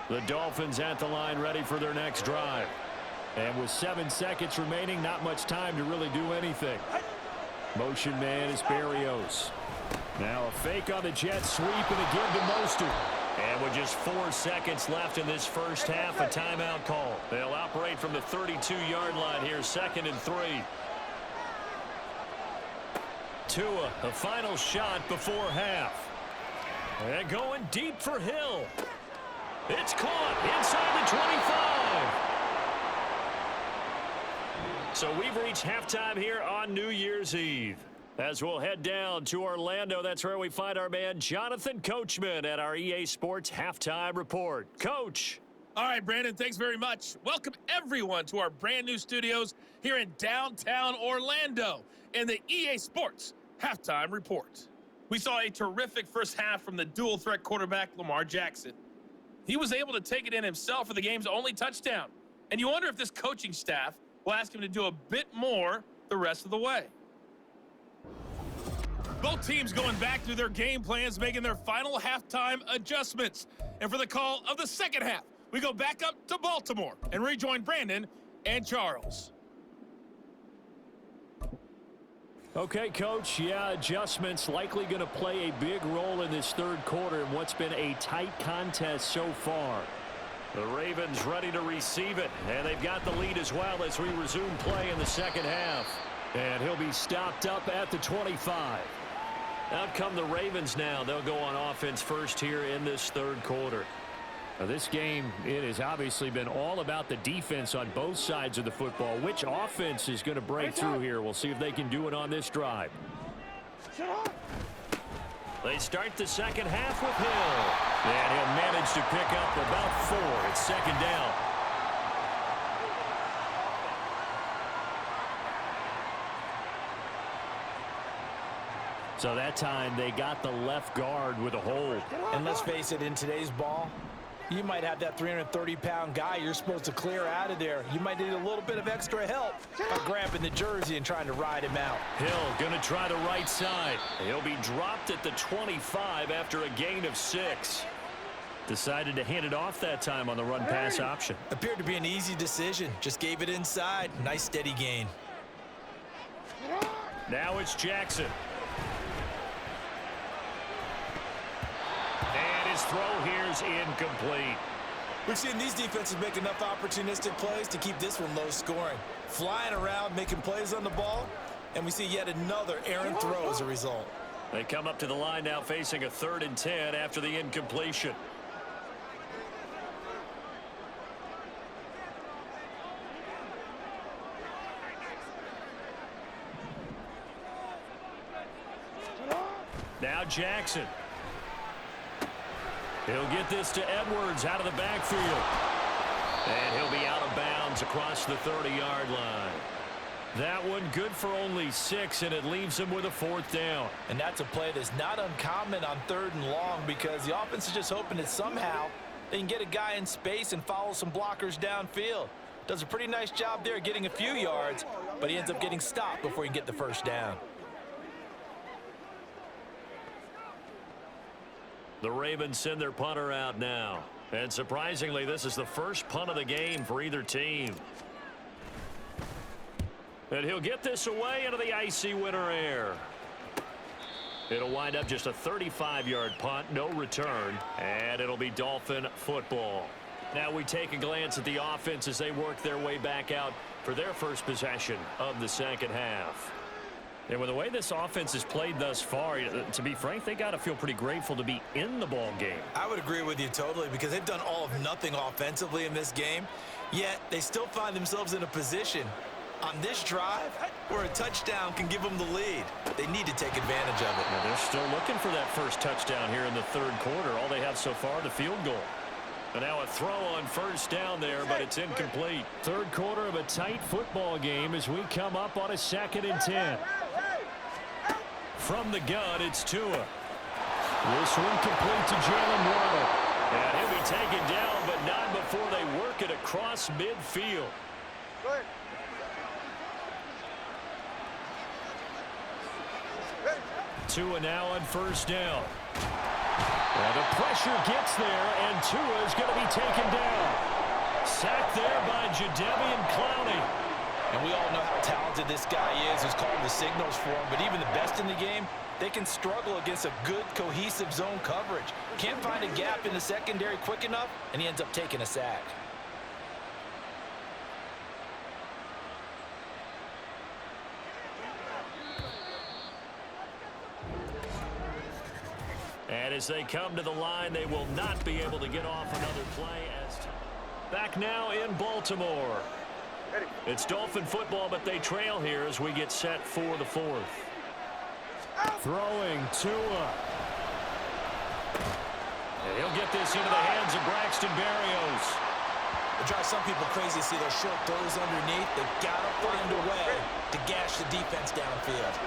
The Dolphins at the line ready for their next drive. And with 7 seconds remaining, not much time to really do anything. Motion man is Berrios. Now a fake on the jet sweep and a give to Mostert. And with just 4 seconds left in this first half, a timeout call. They'll operate from the 32-yard line here, 2nd and 3. Tua, a final shot before half. And going deep for Hill. It's caught inside the 25. So we've reached halftime here on New Year's Eve. As we'll head down to Orlando, that's where we find our man Jonathan Coachman at our EA Sports Halftime Report. Coach. All right, Brandon, thanks very much. Welcome, everyone, to our brand new studios here in downtown Orlando in the EA Sports Halftime Report. We saw a terrific first half from the dual-threat quarterback, Lamar Jackson. He was able to take it in himself for the game's only touchdown. And you wonder if this coaching staff will ask him to do a bit more the rest of the way. Both teams going back through their game plans, making their final halftime adjustments. And for the call of the second half, we go back up to Baltimore and rejoin Brandon and Charles. Okay, Coach. Yeah, adjustments likely going to play a big role in this third quarter in what's been a tight contest so far. The Ravens ready to receive it, and they've got the lead as well as we resume play in the second half. And he'll be stopped up at the 25. Out come the Ravens now. They'll go on offense first here in this third quarter. Now this game, it has obviously been all about the defense on both sides of the football. Which offense is going to break through here? We'll see if they can do it on this drive. They start the second half with Hill. And he'll manage to pick up about 4. It's second down. So that time they got the left guard with a hold. And let's face it, in today's ball, you might have that 330-pound guy you're supposed to clear out of there. You might need a little bit of extra help by grabbing the jersey and trying to ride him out. Hill going to try the right side. He'll be dropped at the 25 after a gain of 6. Decided to hand it off that time on the run-pass option. Appeared to be an easy decision. Just gave it inside. Nice steady gain. Now it's Jackson. His throw here's incomplete. We've seen these defenses make enough opportunistic plays to keep this one low scoring. Flying around, making plays on the ball, and we see yet another errant throw as a result. They come up to the line now facing a 3rd and 10 after the incompletion. Now Jackson. He'll get this to Edwards out of the backfield. And he'll be out of bounds across the 30-yard line. That one good for only 6, and it leaves him with a 4th down. And that's a play that's not uncommon on 3rd and long because the offense is just hoping that somehow they can get a guy in space and follow some blockers downfield. Does a pretty nice job there getting a few yards, but he ends up getting stopped before he can get the first down. The Ravens send their punter out now. And surprisingly, this is the first punt of the game for either team. And he'll get this away into the icy winter air. It'll wind up just a 35-yard punt, no return, and it'll be Dolphin football. Now we take a glance at the offense as they work their way back out for their first possession of the second half. And with the way this offense has played thus far, to be frank, they got to feel pretty grateful to be in the ball game. I would agree with you totally because they've done all of nothing offensively in this game, yet they still find themselves in a position on this drive where a touchdown can give them the lead. They need to take advantage of it. Now they're still looking for that first touchdown here in the third quarter. All they have so far, the field goal. And now a throw on first down there, but it's incomplete. Third quarter of a tight football game as we come up on a 2nd and 10. From the gun, it's Tua. This one complete to Jalen Waddle. And he'll be taken down, but not before they work it across midfield. Tua now on first down. And the pressure gets there, and Tua is going to be taken down. Sacked there by Jadeveon Clowney. And we all know how talented this guy is, who's calling the signals for him. But even the best in the game, they can struggle against a good, cohesive zone coverage. Can't find a gap in the secondary quick enough, and he ends up taking a sack. And as they come to the line, they will not be able to get off another play. Back now in Baltimore. It's Dolphin football, but they trail here as we get set for the fourth. Throwing Tua. And he'll get this into the hands of Braxton Berrios. It drives some people crazy to see those short throws underneath. They've got to find a way to gash the defense downfield.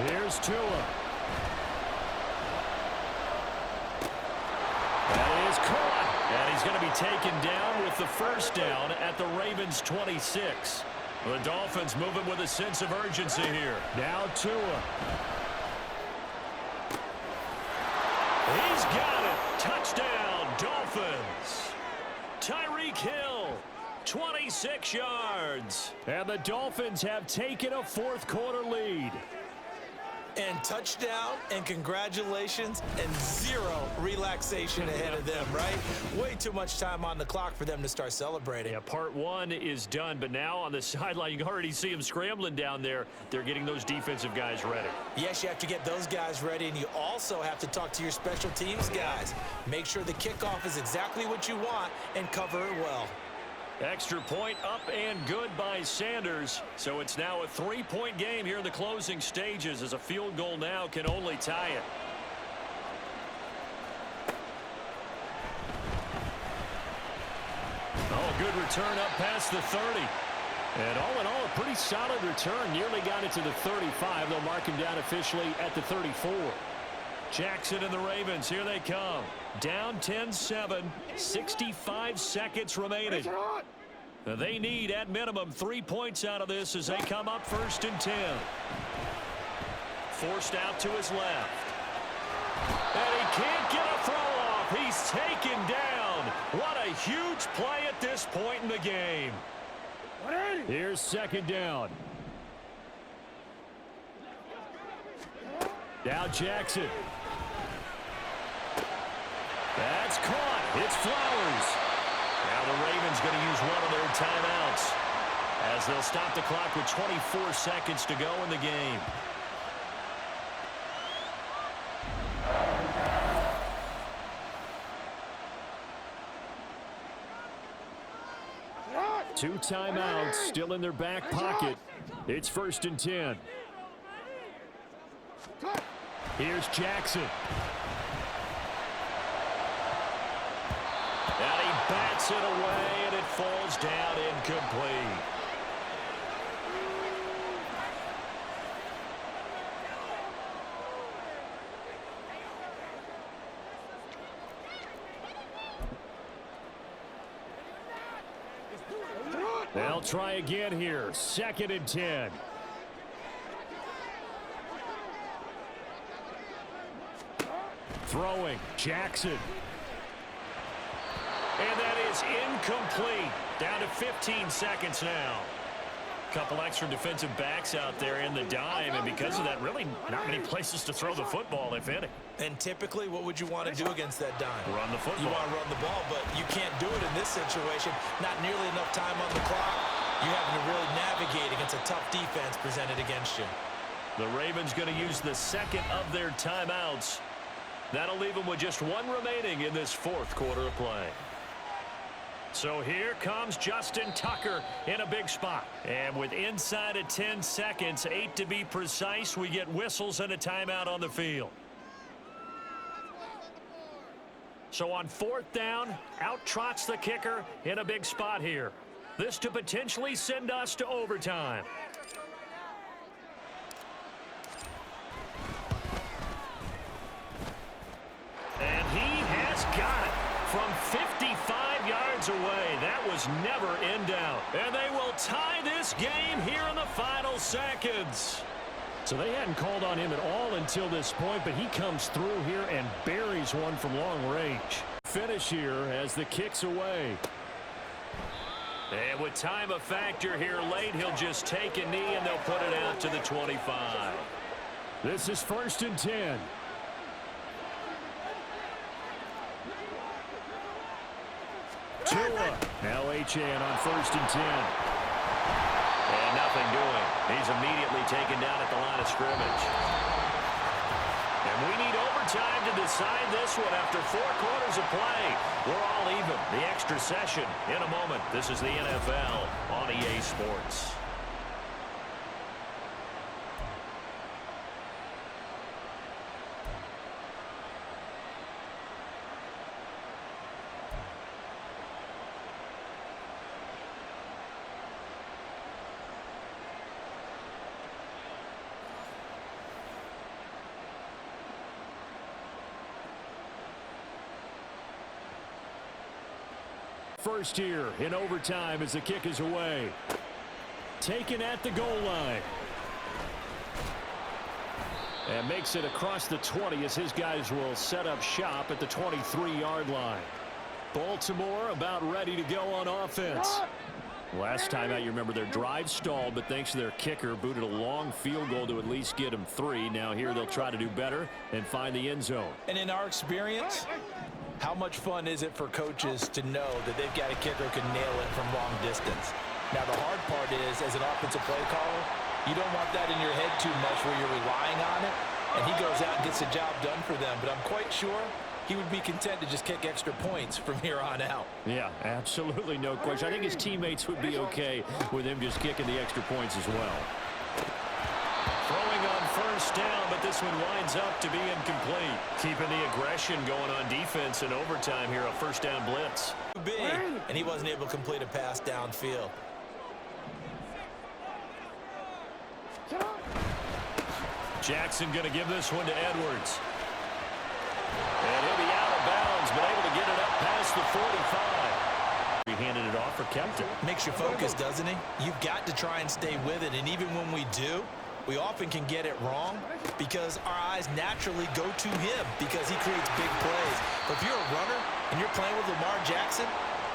Here's Tua. That is caught. And he's going to be taken down with the first down at the Ravens' 26. The Dolphins moving with a sense of urgency here. Now Tua. He's got it. Touchdown, Dolphins. Tyreek Hill, 26 yards. And the Dolphins have taken a fourth-quarter lead. And touchdown, and congratulations, and zero relaxation ahead of them, right? Way too much time on the clock for them to start celebrating. Yeah, part one is done, but now on the sideline, you can already see them scrambling down there. They're getting those defensive guys ready. Yes, you have to get those guys ready, and you also have to talk to your special teams guys. Make sure the kickoff is exactly what you want and cover it well. Extra point up and good by Sanders. So it's now a 3-point game here in the closing stages, as a field goal now can only tie it. Oh, good return up past the 30. And all in all, a pretty solid return. Nearly got it to the 35. They'll mark him down officially at the 34. Jackson and the Ravens, here they come. Down 10-7, 65 seconds remaining. They need, at minimum, 3 points out of this as they come up 1st and 10. Forced out to his left. And he can't get a throw off. He's taken down. What a huge play at this point in the game. Here's 2nd down. Now Jackson. That's caught. It's Flowers. Now the Ravens going to use one of their timeouts as they'll stop the clock with 24 seconds to go in the game. Two timeouts still in their back pocket. It's 1st and 10. Here's Jackson. And he bats it away, and it falls down incomplete. They'll try again here. 2nd and 10. Throwing, Jackson. And that is incomplete. Down to 15 seconds now. Couple extra defensive backs out there in the dime, and because of that, really not many places to throw the football, if any. And typically, what would you want to do against that dime? Run the football. You want to run the ball, but you can't do it in this situation. Not nearly enough time on the clock. You're having to really navigate against a tough defense presented against you. The Ravens going to use the 2nd of their timeouts. That'll leave them with just one remaining in this 4th quarter of play. So here comes Justin Tucker in a big spot. And with inside of 10 seconds, 8 to be precise, we get whistles and a timeout on the field. So on 4th down, out trots the kicker in a big spot here. This to potentially send us to overtime. And he has got it from 55 yards away. That was never in doubt. And they will tie this game here in the final seconds. So they hadn't called on him at all until this point, but he comes through here and buries one from long range. Finish here as the kick's away. And with time a factor here late, he'll just take a knee and they'll put it out to the 25. This is 1st and 10. Tua. Now HN on 1st and 10. And nothing doing. He's immediately taken down at the line of scrimmage. And we need overtime to decide this one after 4 quarters of play. We're all even. The extra session in a moment. This is the NFL on EA Sports. First here in overtime as the kick is away. Taken at the goal line. And makes it across the 20 as his guys will set up shop at the 23-yard line. Baltimore about ready to go on offense. Last time out, you remember their drive stalled, but thanks to their kicker, booted a long field goal to at least get them 3. Now here they'll try to do better and find the end zone. And in our experience, how much fun is it for coaches to know that they've got a kicker who can nail it from long distance? Now, the hard part is, as an offensive play caller, you don't want that in your head too much where you're relying on it, and he goes out and gets the job done for them. But I'm quite sure he would be content to just kick extra points from here on out. Yeah, absolutely no question. I think his teammates would be okay with him just kicking the extra points as well. Throwing on 1st down, but this one winds up to be incomplete. Keeping the aggression going on defense in overtime here, a 1st down blitz. Big, and he wasn't able to complete a pass downfield. Jackson going to give this one to Edwards. And he'll be out of bounds, but able to get it up past the 45. He handed it off or kept it. Makes you focus, doesn't he? You've got to try and stay with it, and even when we do, we often can get it wrong because our eyes naturally go to him because he creates big plays. But if you're a runner and you're playing with Lamar Jackson,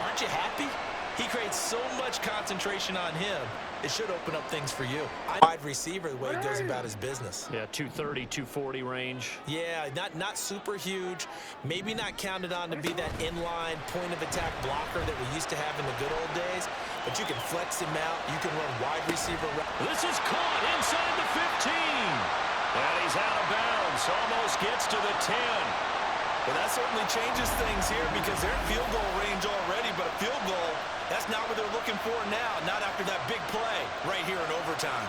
aren't you happy? He creates so much concentration on him, it should open up things for you. Wide receiver, the way he goes about his business. Yeah, 230, 240 range. Yeah, not super huge. Maybe not counted on to be that inline point-of-attack blocker that we used to have in the good old days. But you can flex him out. You can run wide receiver. This is caught inside the 15. And he's out of bounds. Almost gets to the 10. Well, that certainly changes things here because they're in field goal range already. But a field goal, that's not what they're looking for now. Not after that big play right here in overtime.